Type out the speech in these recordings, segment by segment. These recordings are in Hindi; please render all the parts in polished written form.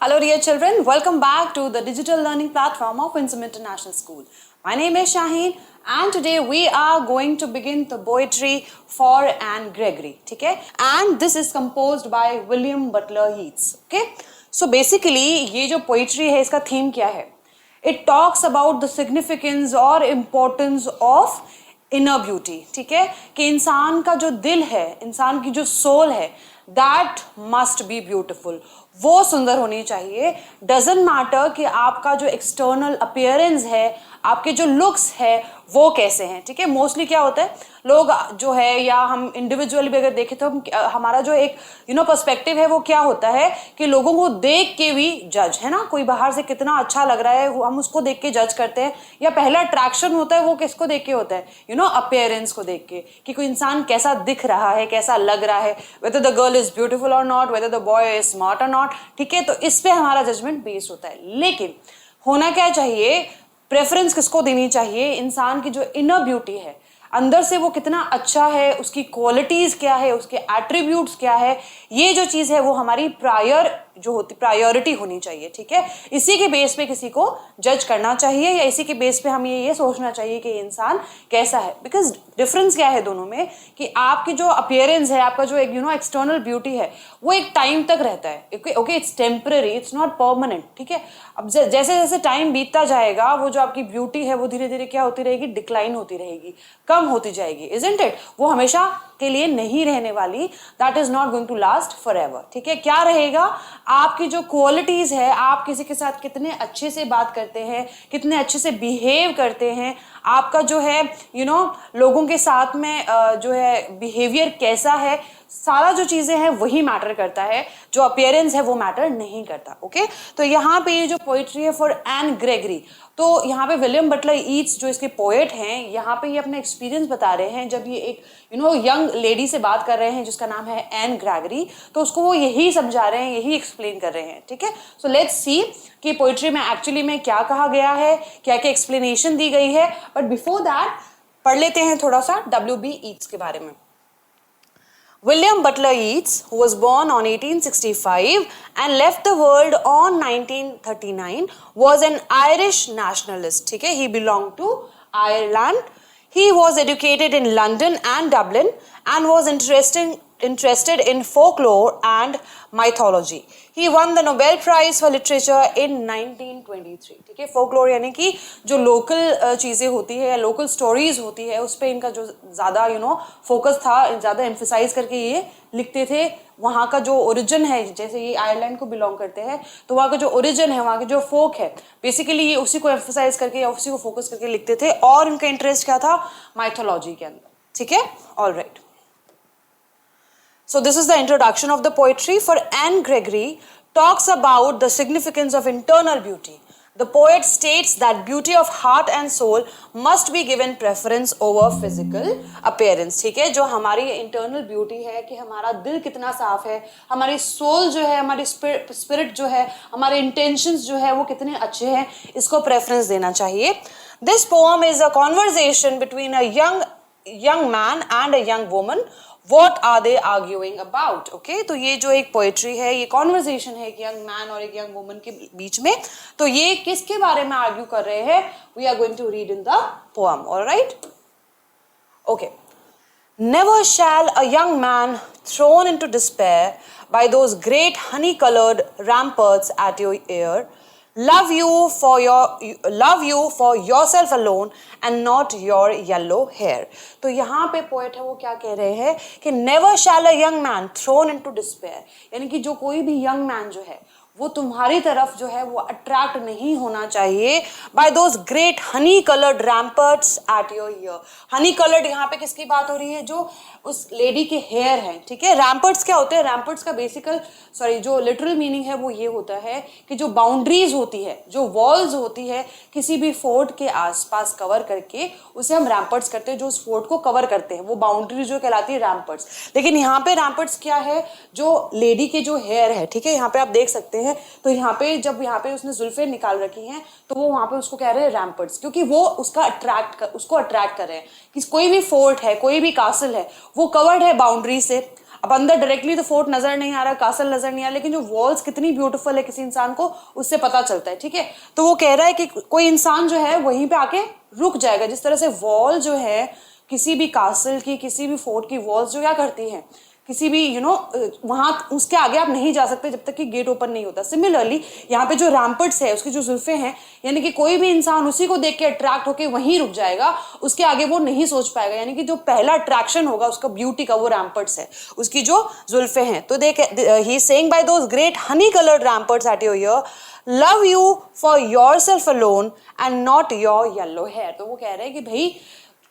Hello dear children, welcome back to the digital learning platform of Winsome International School. My name is Shaheen and today we are going to begin the poetry for Anne Gregory, okay? And this is composed by William Butler Yeats, okay? So basically ये जो poetry है इसका theme क्या है? It talks about the significance और importance of inner beauty, ठीक है? कि इंसान का जो दिल है, इंसान की जो soul है, that must be beautiful. वो सुंदर होनी चाहिए. डजेंट मैटर कि आपका जो एक्सटर्नल अपीयरेंस है, आपके जो लुक्स है वो कैसे हैं, ठीक है. मोस्टली क्या होता है, लोग जो है या हम इंडिविजुअली भी अगर देखें तो हमारा जो एक पर्सपेक्टिव है वो क्या होता है कि लोगों को देख के भी जज, है ना. कोई बाहर से कितना अच्छा लग रहा है हम उसको देख के जज करते हैं, या पहला अट्रैक्शन होता है वो किसको देख के होता है, अपीयरेंस को देख के, कि कोई इंसान कैसा दिख रहा है, कैसा लग रहा है, whether the girl is beautiful or not, whether the boy is smart or not, ठीक है. तो इस पे हमारा जजमेंट बेस्ड होता है. लेकिन होना क्या चाहिए, प्रेफरेंस किसको देनी चाहिए, इंसान की जो इनर ब्यूटी है, अंदर से वो कितना अच्छा है, उसकी क्वालिटीज क्या है, उसके एट्रीब्यूट्स क्या है, ये जो चीज है वो हमारी प्रायोरिटी होनी चाहिए, ठीक है. इसी के बेस पे किसी को जज करना चाहिए, या इसी के बेस पे हमें ये सोचना चाहिए कि इंसान कैसा है. बिकॉज डिफरेंस क्या है दोनों में, कि आपकी जो अपीयरेंस है, आपका जो एक एक्सटर्नल ब्यूटी है, वो एक टाइम तक रहता है. Okay, it's temporary, it's not permanent, ठीक है. अब जैसे जैसे टाइम बीतता जाएगा वो जो आपकी ब्यूटी है वो धीरे धीरे क्या होती रहेगी, डिक्लाइन होती रहेगी, कम होती जाएगी, इजंट इट. वो हमेशा के लिए नहीं रहने वाली. That is not going to last forever, ठीक है. क्या रहेगा, आपकी जो क्वालिटीज है, आप किसी के साथ कितने अच्छे से बात करते हैं, कितने अच्छे से बिहेव करते हैं, आपका जो है लोगों के साथ में जो है बिहेवियर कैसा है, सारा जो चीजें हैं वही मैटर करता है, जो अपीयरेंस है वो मैटर नहीं करता. ओके, तो यहाँ पे ये जो पोइट्री है फॉर एन ग्रेगरी, तो यहाँ पे विलियम बटलर ईट्स जो इसके पोएट हैं, यहाँ पे ये अपना एक्सपीरियंस बता रहे हैं. जब ये एक यंग लेडी से बात कर रहे हैं जिसका नाम है एन ग्रेगरी, तो उसको वो यही समझा रहे हैं, यही एक्सप्लेन कर रहे हैं, ठीक है. सो लेट्स सी कि पोइट्री में एक्चुअली में क्या कहा गया है, क्या क्या एक्सप्लेनेशन दी गई है. बट बिफोर दैट पढ़ लेते हैं थोड़ा सा W.B. ईट्स के बारे में. William Butler Yeats, who was born on 1865 and left the world on 1939, was an Irish nationalist. ठीक है, he belonged to Ireland. He was educated in London and Dublin and was interested in folklore and mythology. He won the Nobel Prize for Literature in 1923. ठीक है, folklore यानी कि जो लोकल चीज़ें होती है या लोकल स्टोरीज होती है, उस पर इनका जो ज़्यादा फोकस था, ज़्यादा एम्फेसाइज करके ये लिखते थे. वहाँ का जो ओरिजिन है, जैसे ये आयरलैंड को बिलोंग करते हैं, तो वहाँ का जो ओरिजिन है, वहाँ के जो फोक है, बेसिकली ये उसी को एम्फेसाइज करके या उसी को फोकस करके लिखते थे. और इनका इंटरेस्ट क्या था, माइथोलॉजी के अंदर, ठीक है. All right. So this is the introduction of the poetry. For Anne Gregory talks about the significance of internal beauty. The poet states that beauty of heart and soul must be given preference over physical appearance. ठीक है, जो हमारी internal beauty है, कि हमारा दिल कितना साफ है, हमारी soul जो है, हमारी spirit जो है, हमारे intentions जो है वो कितने अच्छे हैं, इसको preference देना चाहिए. This poem is a conversation between a young man and a young woman. What are they arguing about? Okay, तो ये जो एक पोएट्री है, ये कॉन्वर्सेशन है एक यंग मैन और एक यंग वुमन के बीच में. तो ये किसके बारे में आर्ग्यू कर रहे हैं, we are going to read in the poem. Alright. Okay. Never shall a young man thrown into despair by those great honey-colored ramparts at your ear love you for yourself alone and not your yellow hair. तो यहाँ पे पोएट है वो क्या कह रहे हैं कि never shall a young man thrown into despair, यानी कि जो कोई भी यंग मैन जो है वो तुम्हारी तरफ जो है वो अट्रैक्ट नहीं होना चाहिए by those great honey coloured ramparts at your ear. Honey coloured यहाँ पे किसकी बात हो रही है, जो उस लेडी के हेयर हैं, ठीक है. रैम्पर्ट्स क्या होते हैं, रैम्पर्ट्स का जो लिटरल मीनिंग है वो ये होता है कि जो बाउंड्रीज होती है, जो वॉल्स होती है किसी भी फोर्ट के आसपास कवर करके, उसे हम रैम्पर्ट्स करते हैं. जो उस फोर्ट को कवर करते हैं वो बाउंड्री जो कहलाती है रैम्पर्ट्स. लेकिन यहाँ पे रैम्पर्ट्स क्या है, जो लेडी के जो हेयर है, ठीक है, यहाँ पे आप देख सकते हैं. तो यहाँ पे उसने जुल्फे निकाल रखी हैं, तो वो वहां पे उसको कह रहे हैं रैम्पर्ट्स, क्योंकि वो उसको अट्रैक्ट कर रहे हैं कि कोई भी फोर्ट है, कोई भी कासल है, वो कवर्ड है बाउंड्री से. अब अंदर डायरेक्टली तो फोर्ट नजर नहीं आ रहा, कासल नजर नहीं आ रहा, लेकिन जो वॉल्स कितनी ब्यूटीफुल है किसी इंसान को उससे पता चलता है, ठीक है। तो वो कह रहा है कि कोई इंसान जो है वहीं पे आके रुक जाएगा। जिस तरह से वॉल जो है किसी भी कासल की, किसी भी फोर्ट की वॉल्स जो क्या करती हैं, किसी भी वहां उसके आगे आप नहीं जा सकते जब तक कि गेट ओपन नहीं होता। सिमिलरली यहाँ पे जो रैम्पर्ट्स है, उसकी जो जुल्फे हैं, यानी कि कोई भी इंसान उसी को देख के अट्रैक्ट होके वहीं रुक जाएगा, उसके आगे वो नहीं सोच पाएगा। यानी कि जो पहला अट्रैक्शन होगा उसका ब्यूटी का, वो रैम्पर्ट्स है, उसकी जो जुल्फे हैं। तो देख, he is saying by those great honey coloured ramparts at your ear, love you for yourself alone and not your yellow hair. तो वो कह रहे हैं कि भाई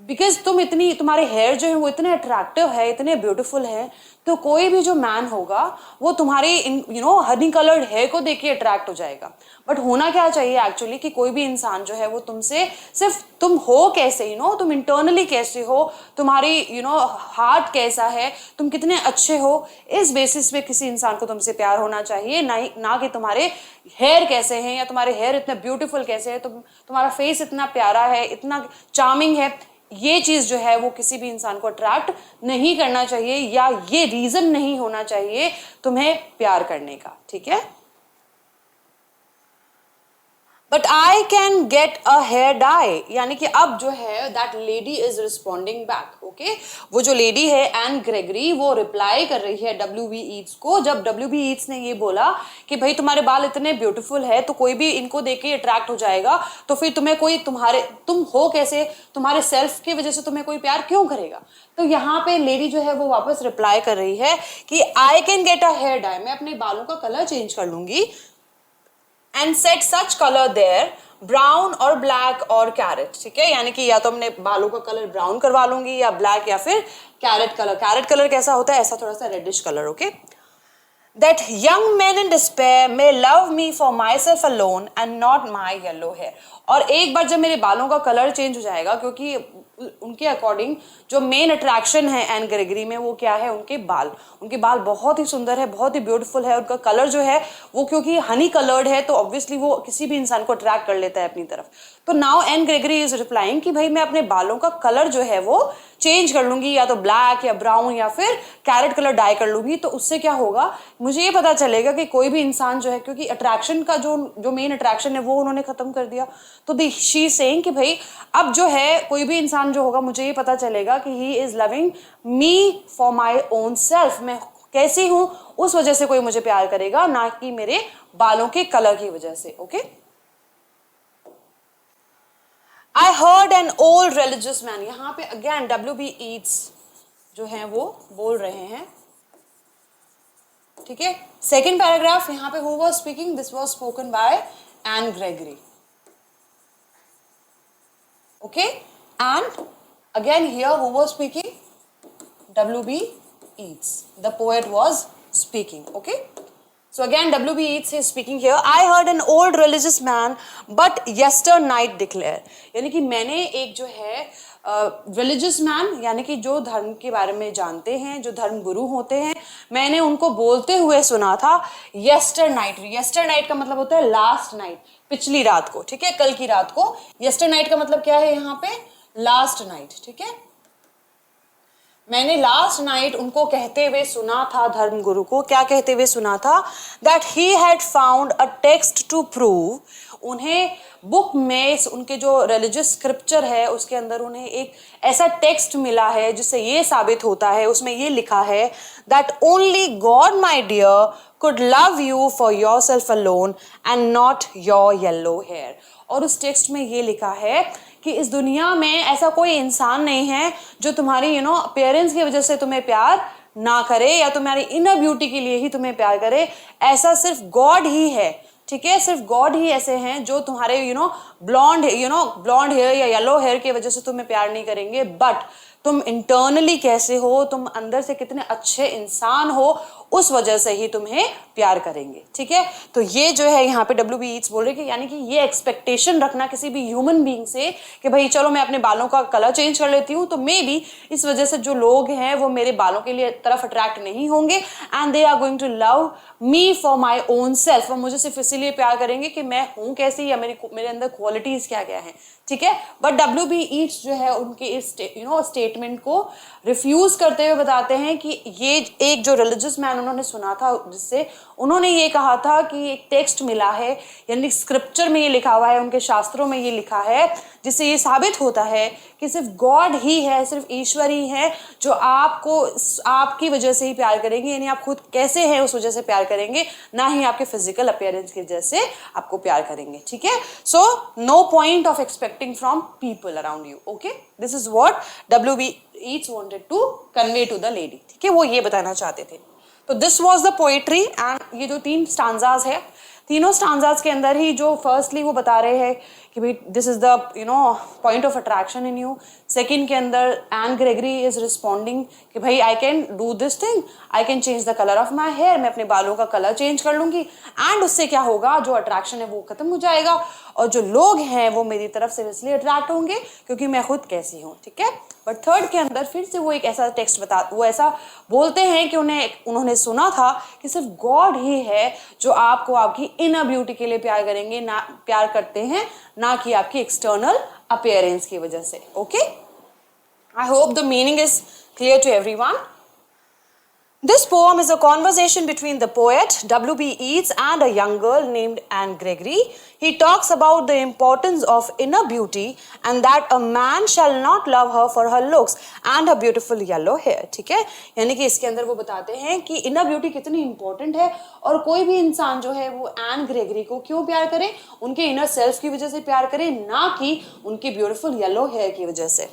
बिकॉज तुम्हारे हेयर जो है वो इतने अट्रैक्टिव है, इतने ब्यूटीफुल है, तो कोई भी जो मैन होगा वो तुम्हारे हनी कलर्ड हेयर को देख के अट्रैक्ट हो जाएगा। बट होना क्या चाहिए एक्चुअली कि कोई भी इंसान जो है वो तुमसे सिर्फ तुम हो कैसे, तुम इंटरनली कैसे हो, तुम्हारी हार्ट कैसा है, तुम कितने अच्छे हो, इस बेसिस पे किसी इंसान को तुमसे प्यार होना चाहिए, ना कि तुम्हारे हेयर कैसे हैं या तुम्हारे हेयर इतने ब्यूटीफुल कैसे है, तुम्हारा फेस इतना प्यारा है, इतना चार्मिंग है। ये चीज जो है वो किसी भी इंसान को अट्रैक्ट नहीं करना चाहिए, या ये रीजन नहीं होना चाहिए तुम्हें प्यार करने का, ठीक है। But I can get a hair dye, यानी कि अब जो है that lady is responding back, okay. वो जो लेडी है एन ग्रेगरी, वो रिप्लाई कर रही है डब्ल्यू.बी. ईट्स को। जब डब्ल्यू.बी. ईट्स ने ये बोला कि भाई तुम्हारे बाल इतने ब्यूटीफुल है तो कोई भी इनको देख के अट्रैक्ट हो जाएगा, तो फिर तुम्हें कोई तुम हो कैसे, तुम्हारे सेल्फ की वजह से तुम्हें कोई प्यार क्यों करेगा। तो यहाँ पे लेडी जो है वो वापस रिप्लाई कर रही है कि I can get a hair dye, मैं अपने बालों का कलर चेंज कर लूंगी, and set such colour there, brown और ब्लैक और कैरेट, ठीक है। यानी कि या तो हमने बालों का कलर ब्राउन करवा लूंगी या ब्लैक या फिर कैरेट कलर। कैरेट कलर कैसा होता है, ऐसा थोड़ा सा reddish colour, okay. That young men in despair may love me for myself alone and not my yellow hair. और एक बार जब मेरे बालों का कलर चेंज हो जाएगा, क्योंकि उनके अकॉर्डिंग जो मेन अट्रैक्शन है एन ग्रेगरी में वो क्या है, उनके बाल बहुत ही सुंदर है, बहुत ही ब्यूटीफुल है। उनका कलर जो है वो क्योंकि हनी कलर्ड है तो ऑब्वियसली वो किसी भी इंसान को अट्रैक्ट कर लेता है अपनी तरफ। तो now Anne Gregory is replying कि भाई मैं अपने बालों का कलर जो है वो चेंज कर लूंगी, या तो ब्लैक या ब्राउन या फिर कैरेट कलर डाई कर लूंगी। तो उससे क्या होगा, मुझे ये पता चलेगा कि कोई भी इंसान जो है, क्योंकि अट्रैक्शन का जो मेन अट्रैक्शन है वो उन्होंने खत्म कर दिया। तो शी सेइंग कि भाई अब जो है कोई भी इंसान जो होगा, मुझे ये पता चलेगा कि he is loving me for my own self, मैं कैसी हूं उस वजह से कोई मुझे प्यार करेगा, ना कि मेरे बालों के कलर की वजह से, okay. I heard an old religious man, यहाँ पे अगेन डब्ल्यू.बी. ईट्स जो है वो बोल रहे हैं, ठीक है। सेकेंड पैराग्राफ यहाँ पे who was speaking, this was spoken by Anne Gregory, okay, and again here who was speaking, W.B. Yeats, the poet was speaking, okay. So again W.B. Yeats is speaking here. I heard an old religious man but yesternight declare, यानी कि मैंने एक जो है रिलीजियस मैन, यानी कि जो धर्म के बारे में जानते हैं, जो धर्म गुरु होते हैं, मैंने उनको बोलते हुए सुना था येस्टर नाइट का मतलब होता है लास्ट नाइट, पिछली रात को, ठीक है, कल की रात को। येस्टर नाइट का मतलब क्या है यहाँ पे, लास्ट नाइट, ठीक है। मैंने लास्ट नाइट उनको कहते हुए सुना था, धर्म गुरु को क्या कहते हुए सुना था, that he had found a text to prove, उन्हें बुक में उनके जो रिलीजियस स्क्रिप्चर है उसके अंदर उन्हें एक ऐसा टेक्स्ट मिला है जिससे ये साबित होता है, उसमें ये लिखा है that only God my dear could love you for yourself alone and not your yellow hair. और उस टेक्स्ट में ये लिखा है कि इस दुनिया में ऐसा कोई इंसान नहीं है जो तुम्हारी अपीयरेंस की वजह से तुम्हें प्यार ना करे या तुम्हारी इनर ब्यूटी के लिए ही तुम्हें प्यार करे, ऐसा सिर्फ गॉड ही है, ठीक है। सिर्फ गॉड ही ऐसे हैं जो तुम्हारे ब्लॉन्ड हेयर या येलो हेयर की वजह से तुम्हें प्यार नहीं करेंगे, बट तुम इंटरनली कैसे हो, तुम अंदर से कितने अच्छे इंसान हो, उस वजह से ही तुम्हें प्यार करेंगे, ठीक है। तो ये जो है यहाँ पे W.B. ईट्स बोल रहे कि यानी कि ये एक्सपेक्टेशन रखना किसी भी ह्यूमन बीइंग से कि भाई चलो मैं अपने बालों का कलर चेंज कर लेती हूँ तो मे बी इस वजह से जो लोग हैं वो मेरे बालों के लिए तरफ अट्रैक्ट नहीं होंगे and they are going to love me for my own self, और मुझे सिर्फ इसीलिए प्यार करेंगे कि मैं हूँ कैसी या मेरे अंदर क्वालिटीज क्या क्या है, ठीक है। But W.B. ईट्स जो है उनके इस स्टेटमेंट स्टेटमेंट को रिफ्यूज करते हुए बताते हैं कि ये एक जो रिलीजियस मैन उन्होंने सुना था, जिससे उन्होंने ये कहा था कि एक टेक्स्ट मिला है, यानी स्क्रिप्चर में ये लिखा हुआ है, उनके शास्त्रों में ये लिखा है, जिससे ये साबित होता है कि सिर्फ गॉड ही है, सिर्फ ईश्वर ही है जो आपको आपकी वजह से ही प्यार करेंगे, यानी आप खुद कैसे हैं उस वजह से प्यार करेंगे, ना ही आपके फिजिकल अपीयरेंस की वजह से आपको प्यार करेंगे, ठीक है। So no point of expecting from people around you, okay. This is what W.B. Yeats wanted to convey to the lady, ठीक है, वो ये बताना चाहते थे। तो this was the poetry, and ये जो 3 स्टांजाज है, तीनों स्टांजाज के अंदर ही जो फर्स्टली वो बता रहे हैं कि भाई this is the point of attraction in you. Second के अंदर एन ग्रेगरी इज रिस्पॉन्डिंग कि भाई I can do this thing, I can change the colour of my hair, मैं अपने बालों का कलर चेंज कर लूंगी, एंड उससे क्या होगा, जो अट्रैक्शन है वो खत्म हो जाएगा, और जो लोग हैं वो मेरी तरफ से इसलिए अट्रैक्ट होंगे क्योंकि मैं खुद कैसी हूँ, ठीक है। बट थर्ड के अंदर फिर से वो एक ऐसा टेक्स्ट वो ऐसा बोलते हैं कि उन्होंने सुना था कि सिर्फ गॉड ही है जो आपको आपकी इनर ब्यूटी के लिए प्यार करेंगे, ना प्यार करते हैं, ना कि आपकी एक्सटर्नल अपीयरेंस की वजह से, ओके। I hope the meaning is clear to everyone. This poem is a conversation between the poet W.B. Yeats and a young girl named Anne Gregory. He talks about the importance of inner beauty and that a man shall not love her for her looks and her beautiful yellow hair. ठीक है, यानी कि इसके अंदर वो बताते हैं कि इनर ब्यूटी कितनी इंपॉर्टेंट है, और कोई भी इंसान जो है वो एन ग्रेगरी को क्यों प्यार करे, उनके इनर सेल्फ की वजह से प्यार करे, ना कि उनकी ब्यूटीफुल येलो हेयर की वजह से।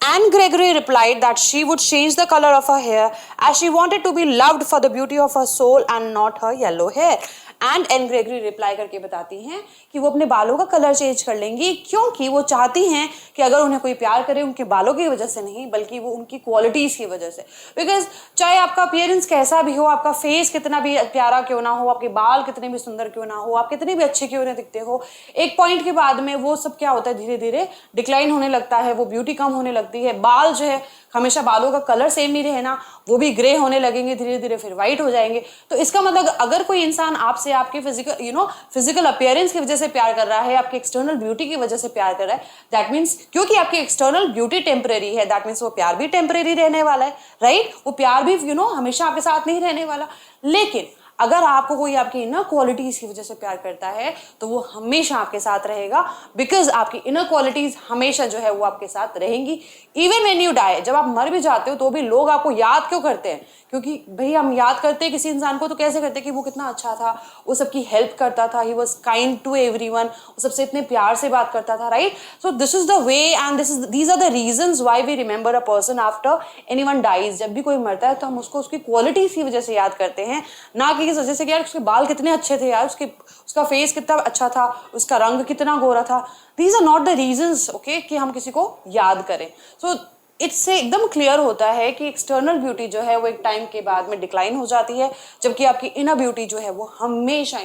Anne Gregory replied that she would change the color of her hair as she wanted to be loved for the beauty of her soul and not her yellow hair. And Anne Gregory reply करके बताती हैं कि वो अपने बालों का कलर चेंज कर लेंगी क्योंकि वो चाहती हैं कि अगर उन्हें कोई प्यार करे उनके बालों की वजह से नहीं, बल्कि वो उनकी क्वालिटीज़ की वजह से। बिकॉज चाहे आपका अपीयरेंस कैसा भी हो, आपका फेस कितना भी प्यारा क्यों ना हो, आपके बाल कितने भी सुंदर क्यों ना हो, आप कितने भी अच्छे क्यों ना दिखते हो, एक पॉइंट के बाद में वो सब क्या होता है, धीरे धीरे डिक्लाइन होने लगता है, वो ब्यूटी कम होने लगती है। बाल जो है, हमेशा बालों का कलर सेम नहीं रहना, वो भी ग्रे होने लगेंगे, धीरे धीरे फिर वाइट हो जाएंगे। तो इसका मतलब अगर कोई इंसान आपसे आपके फिजिकल अपीयरेंस की वजह से प्यार कर रहा है, आपकी एक्सटर्नल ब्यूटी की वजह से प्यार कर रहा है, दैट मीन्स क्योंकि आपकी एक्सटर्नल ब्यूटी टेम्परेरी है, दैट मीन्स वो प्यार भी टेम्परेरी रहने वाला है, राइट। वो प्यार भी हमेशा आपके साथ नहीं रहने वाला। लेकिन अगर आपको कोई आपकी इनर क्वालिटीज की वजह से प्यार करता है तो वो हमेशा आपके साथ रहेगा, बिकॉज आपकी इनर क्वालिटीज हमेशा जो है वो आपके साथ रहेंगी। इवन व्हेन यू डाई, जब आप मर भी जाते हो तो भी लोग आपको याद क्यों करते हैं, क्योंकि भाई हम याद करते हैं किसी इंसान को तो कैसे करते हैं कि वो कितना अच्छा था, वो सबकी हेल्प करता था, he was kind to everyone, वो सबसे इतने प्यार से बात करता था, right. So this is the way and these are the reasons why we remember a person after anyone dies. जब भी कोई मरता है तो हम उसको उसकी क्वालिटीज की वजह से याद करते हैं, ना कि इस वजह से कि यार उसके बाल कितने अच्छे थे, यार उसका फेस कितना अच्छा था, उसका रंग कितना गोरा था। These are not the reasons, okay, कि हम किसी को याद करें। सो इससे एकदम क्लियर होता है कि एक्सटर्नल ब्यूटी जो है वो एक टाइम के बाद में डिक्लाइन हो जाती है, जबकि आपकी इनर ब्यूटी जो है वो हमेशा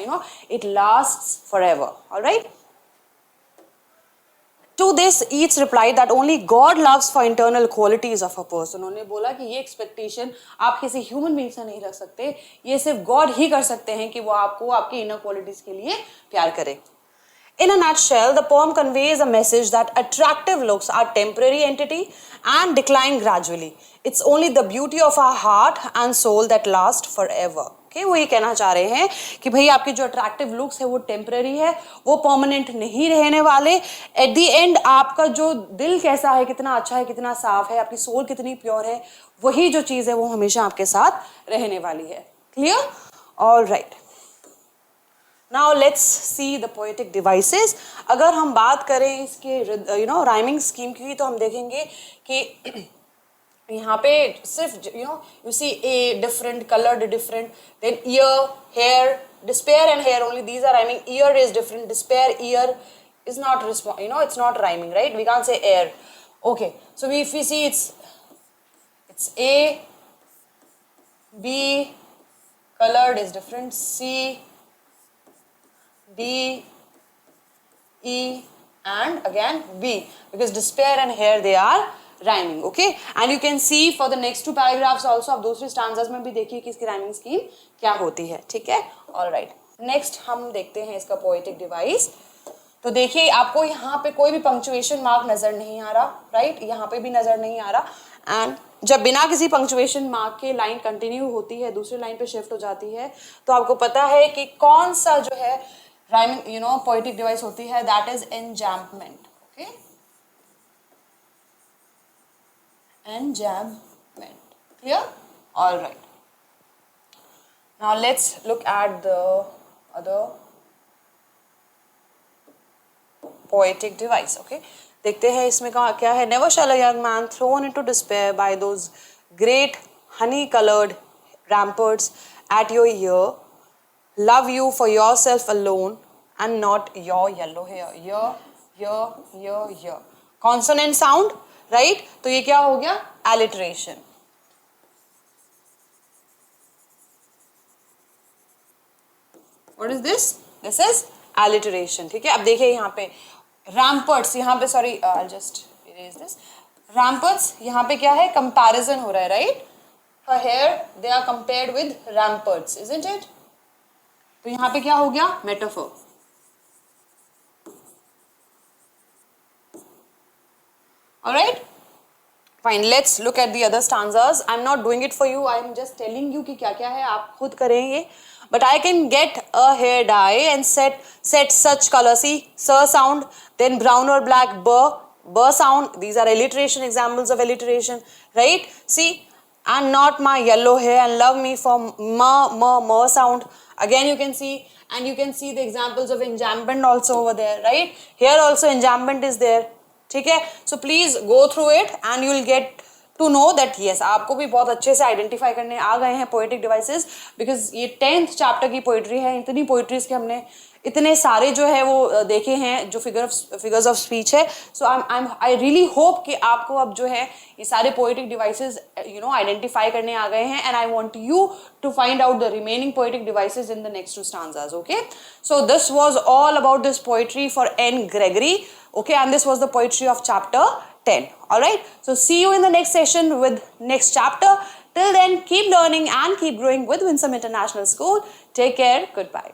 it lasts forever, alright. To this, Yeats replied that only God loves for internal qualities of a person. उन्होंने बोला कि ये एक्सपेक्टेशन आप किसी ह्यूमन बीइंग से नहीं रख सकते, ये सिर्फ गॉड ही कर सकते हैं कि वो आपको आपकी इनर क्वालिटीज के लिए प्यार करे। In a nutshell, the poem conveys a message that attractive looks are temporary entity and decline gradually. It's only the beauty of our heart and soul that last forever. Okay, वो ये कहना चाह रहे हैं कि भाई आपके जो अट्रैक्टिव लुक्स है वो टेम्पररी है, वो परमानेंट नहीं रहने वाले। एट द एंड आपका जो दिल कैसा है, कितना अच्छा है, कितना साफ है, आपकी सोल कितनी प्योर है, वही जो चीज़ है वो हमेशा आपके साथ रहने वाली है। Clear? All right. Now let's see the poetic devices. अगर हम बात करें इसके राइमिंग स्कीम की, तो हम देखेंगे कि यहाँ पे सिर्फ you see a different, colored different, then ear, hair, despair and hair only these are rhyming. Ear is different, despair, ear is not it's not rhyming, right? We can't say air. Okay, so if we see it's A, B, colored is different, C, D, E and again B, because despair and hair they are rhyming, okay? And you can see for the next two paragraphs also, आप दूसरे stanzas में भी देखिए कि इसकी rhyming scheme क्या होती है, ठीक है? All right. Next हम देखते हैं इसका poetic device. तो देखिए आपको यहाँ पे कोई भी पंक्चुएशन मार्क नजर नहीं आ रहा, राइट, यहाँ पे भी नजर नहीं आ रहा। एंड जब बिना किसी पंक्चुएशन मार्क के लाइन कंटिन्यू होती है, दूसरी लाइन पे शिफ्ट हो जाती है, तो आपको पता है कि कौन सा जो है राइमिंग पोएटिक डिवाइस होती है, that is enjambment. Okay, enjambment, clear? All right, now let's look at the other poetic device. Okay, देखते हैं इसमें क्या है। Never shall a young man thrown into despair by those great honey-colored ramparts at your ear love you for yourself alone and not your yellow hair. Ear. Consonant sound, right? तो ये क्या हो गया? Alliteration. What is this? This is alliteration. ठीक है, अब देखिए यहाँ पे ramparts, यहाँ पे sorry, I'll just erase this. Ramparts यहाँ पे क्या है? Comparison हो रहा है, right? Her hair they are compared with ramparts, isn't it? तो यहाँ पे क्या हो गया? Metaphor. All right? Fine. Let's look at the other stanzas. I'm not doing it for you. I'm just telling you कि क्या क्या है, आप खुद करेंगे. But I can get a hair dye and set such color. See, sir sound, then brown or black, burr sound. These are alliteration, examples of alliteration, right? See, and not my yellow hair and love me for mer sound. Again, you can see, and you can see the examples of enjambment also over there, right? Here also enjambment is there. ठीक है, so please go through it and you will get to know that yes, आपको भी बहुत अच्छे से आइडेंटिफाई करने आ गए हैं पोएटिक डिवाइसेस, बिकॉज ये 10th चैप्टर की पोएट्री है। इतनी पोएट्रीज के हमने इतने सारे जो है वो देखे हैं जो फिगर्स ऑफ स्पीच है। सो आई रियली होप कि आपको अब जो है ये सारे पोएटिक डिवाइसेस आइडेंटिफाई करने आ गए हैं, and I want you to find out the remaining poetic devices in the next two stanzas. Okay, so this was all about this poetry for N. Gregory. Okay, and this was the poetry of chapter 10. All right, so see you in the next session with next chapter. Till then, keep learning and keep growing with Winsome International School. Take care. Goodbye.